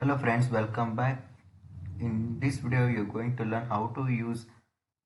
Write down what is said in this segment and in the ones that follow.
Hello friends, welcome back. In this video, you're going to learn how to use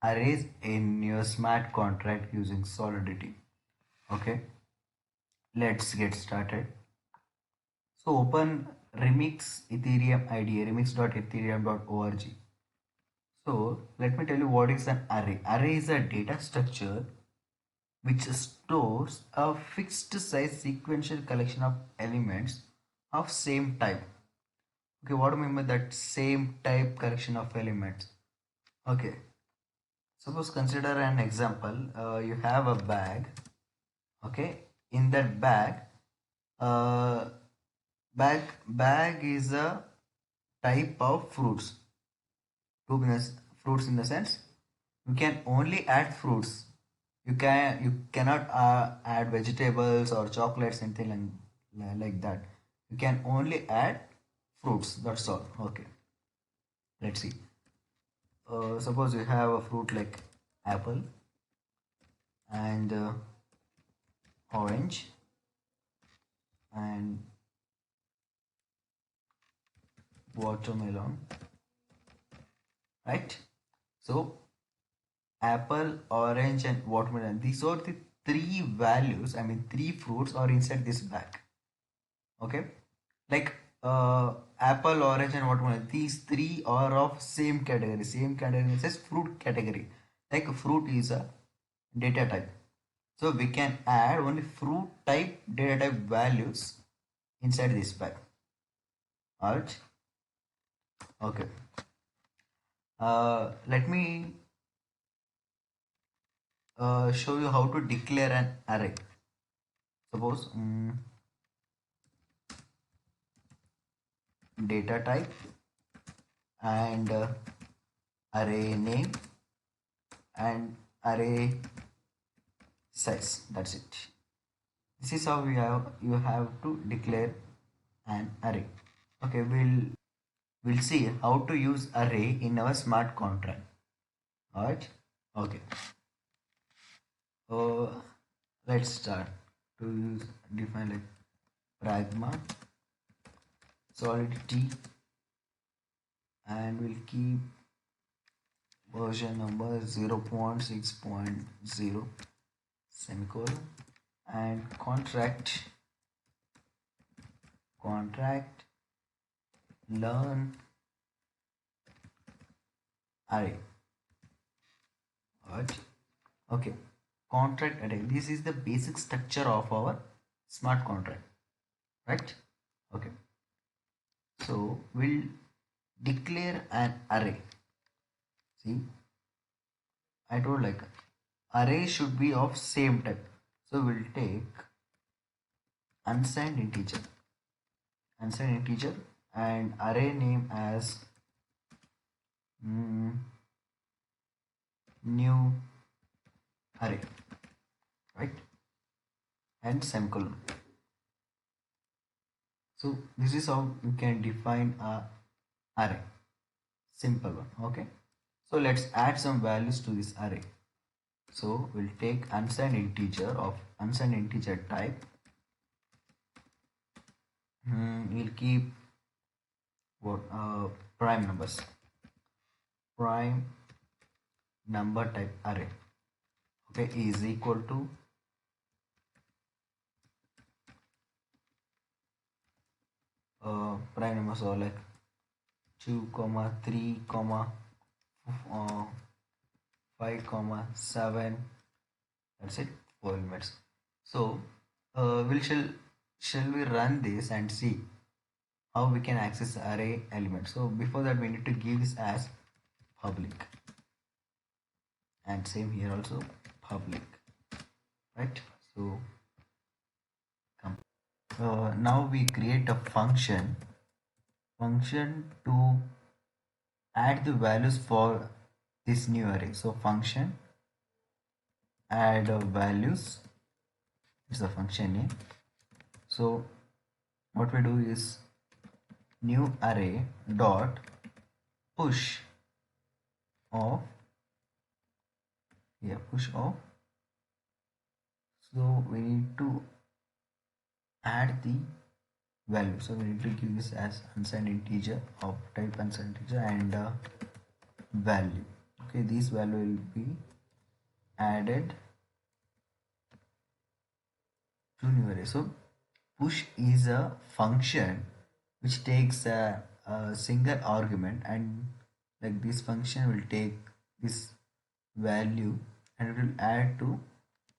arrays in your smart contract using Solidity. Okay, let's get started. So open Remix Ethereum IDE, remix.ethereum.org. So let me tell you what is an array. Array is a data structure which stores a fixed size sequential collection of elements of same type. Okay, what do you mean by that same type collection of elements? Okay, suppose consider an example. You have a bag. Okay, in that bag, uh, bag is a type of fruits. Fruits in the sense you can only add fruits. You cannot add vegetables or chocolates anything like that. You can only add fruits. That's all. Okay, let's see. Suppose you have a fruit like apple and orange and watermelon, right? So apple, orange and watermelon, these are the three values, I mean three fruits are inside this bag. Okay, like apple, orange and watermelon, these three are of same category says fruit category. Like fruit is a data type, so we can add only fruit type data type values inside this bag. Alright, okay. Let me show you how to declare an array. Suppose data type and array name and array size. That's it. This is how you have to declare an array. Okay, we'll see how to use array in our smart contract. Alright. Okay. Uh, let's start to use define like pragma solidity and we'll keep version number 0.6.0 semicolon and contract learn array. Right. Okay, contract array, this is the basic structure of our smart contract, right? Okay, so we'll declare an array. See, I told like array should be of same type, so we'll take unsigned integer and array name as new array, right? And semicolon. So this is how you can define a array. Simple one. Okay, so let's add some values to this array. So we'll take unsigned integer of unsigned integer type. We'll keep what prime numbers, prime number type array. Okay, is equal to prime numbers are like 2 comma 3 comma 5 comma 7. That's it, 4 elements. So shall we run this and see how we can access array elements. So before that we need to give this as public and same here also public, right? So now we create a function to add the values for this new array. So function add values is the function name. So what we do is new array dot push of push of. So we need to add the value. So we need to give this as unsigned integer of type unsigned integer and value. Okay, this value will be added to new array. So push is a function which takes a single argument, and like this function will take this value and it will add to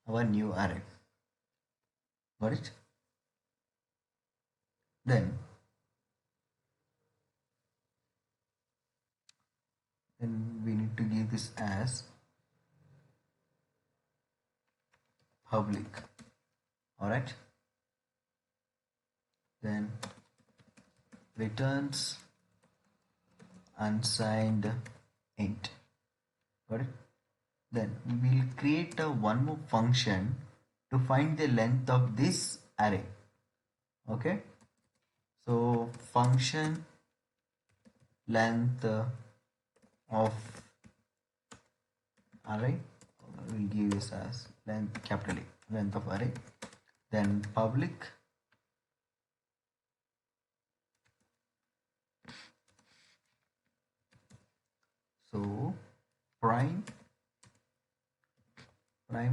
our new array. Got it? Then we need to give this as public. Alright, then returns unsigned int. Got it? Then we will create a one more function to find the length of this array. Okay, so function length of array, we'll give this as length capital A, length of array. Then public so prime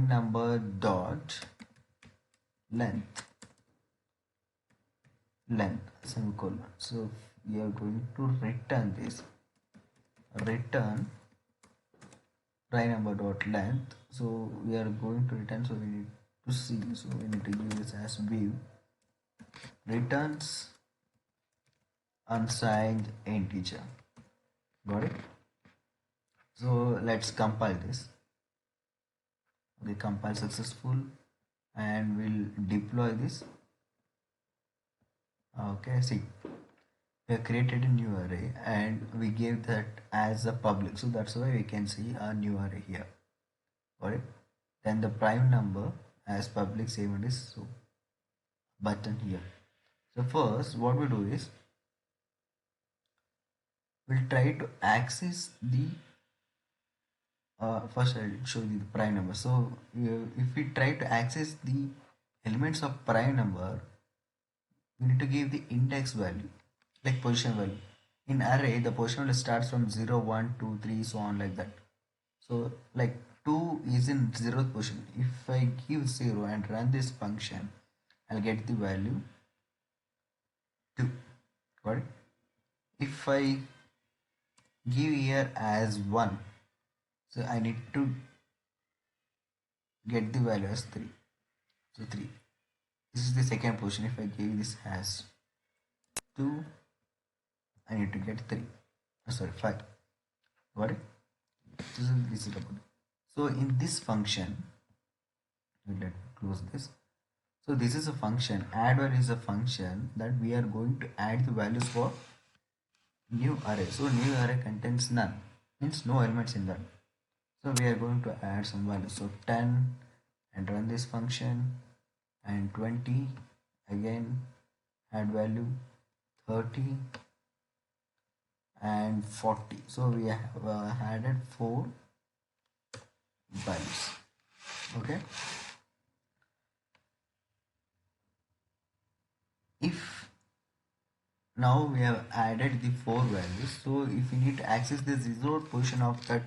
number dot length semicolon. So we are going to return this, return prime number dot length. So we are going to return, so we need to see, so we need to give this as view returns unsigned integer. Got it? So let's compile this. We compile successful and we'll deploy this. Okay, see, we have created a new array and we gave that as a public, so that's why we can see a new array here. Got it? Then the prime number as public, same and is so button here. So first what we do is we'll try to access the first I'll show you the prime number. So if we try to access the elements of prime number, we need to give the index value, like position value. In array, the position value starts from 0, 1, 2, 3, so on like that. So like 2 is in 0th position. If I give 0 and run this function, I'll get the value 2. Got it? If I give here as 1, so I need to get the value as 3. So 3. This is the second position. If I give this as 2, I need to get 3. Sorry, 5. Got it? This is about it. So in this function, let me close this. So this is a function, add value is a function that we are going to add the values for new array. So new array contains none, means no elements in that. So we are going to add some values. So 10 and run this function, and 20 again add value, 30 and 40. So we have added 4 values. Okay, if now we have added the 4 values, so if we need to access the 0th position of that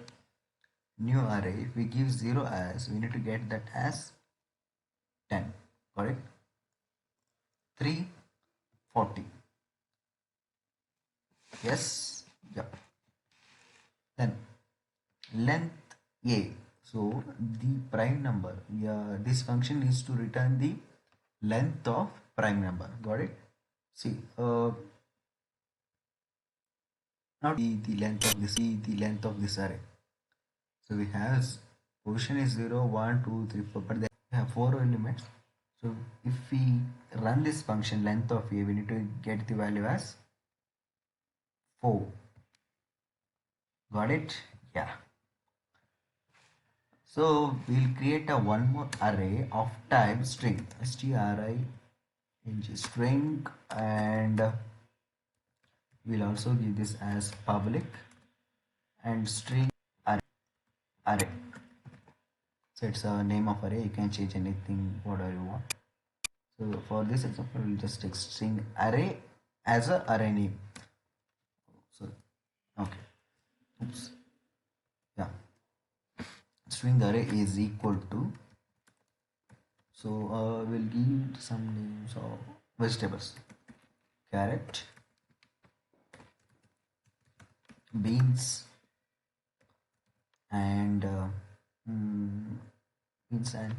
new array, if we give 0 as, we need to get that as 10. Correct? 3, 40. Yes, yep. Then length a, so the prime number, this function needs to return the length of prime number. Got it? See, not the length of this array. So we have position is 0, 1, 2, 3, 4, but then we have 4 elements. So if we run this function length of a, we need to get the value as 4. Got it? Yeah. So we'll create a one more array of type string, string, string, and we'll also give this as public and string array. So it's a name of array, you can change anything whatever you want. So for this example, we'll just take string array as a array name. So okay, oops, yeah, string array is equal to. So we'll give some names of vegetables: carrot, beans, and mm, beans and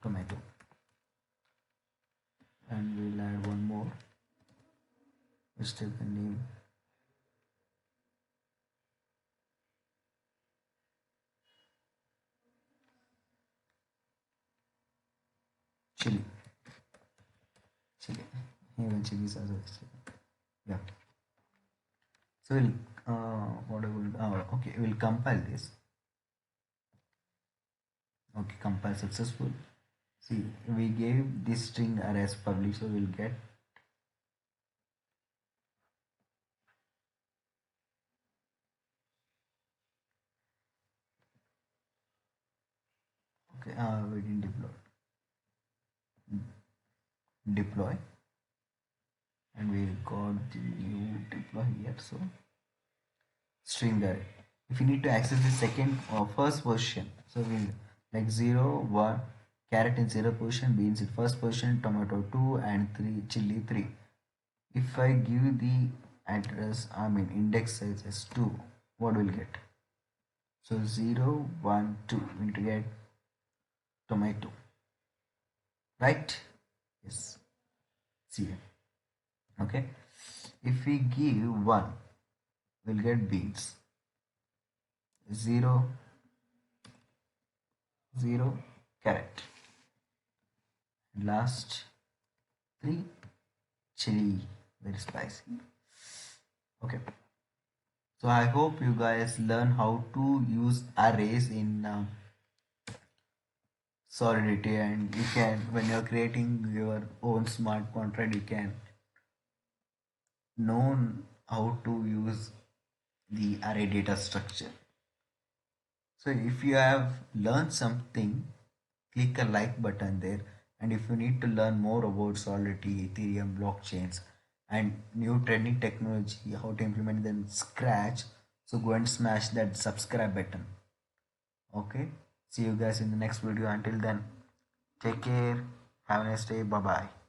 tomato. And we'll add one more vegetable name, chili. Chili. Even chili is also vegetable. Yeah. So we'll what I will okay, we'll compile this. Okay, compile successful. See, we gave this string array as public, so we'll get okay. We didn't deploy, and we got the new deploy here. So string array. If you need to access the second or first position, so we'll like 0, 1, carrot in 0 position, beans in first position, tomato 2, and 3, chili 3. If I give the address, I mean index size as 2, what will get? So 0, 1, 2, we need to get tomato, right? Yes, see here. Okay. If we give 1, we'll get beans. 0, 0, carrot. Last 3, chili, very spicy. Okay. So I hope you guys learn how to use arrays in Solidity, and you can, when you're creating your own smart contract, you can know how to use the array data structure. So if you have learned something, click a like button there. And if you need to learn more about Solidity, Ethereum, blockchains, and new trending technology, how to implement them scratch, so go and smash that subscribe button. Okay, see you guys in the next video. Until then, take care, have a nice day, bye bye.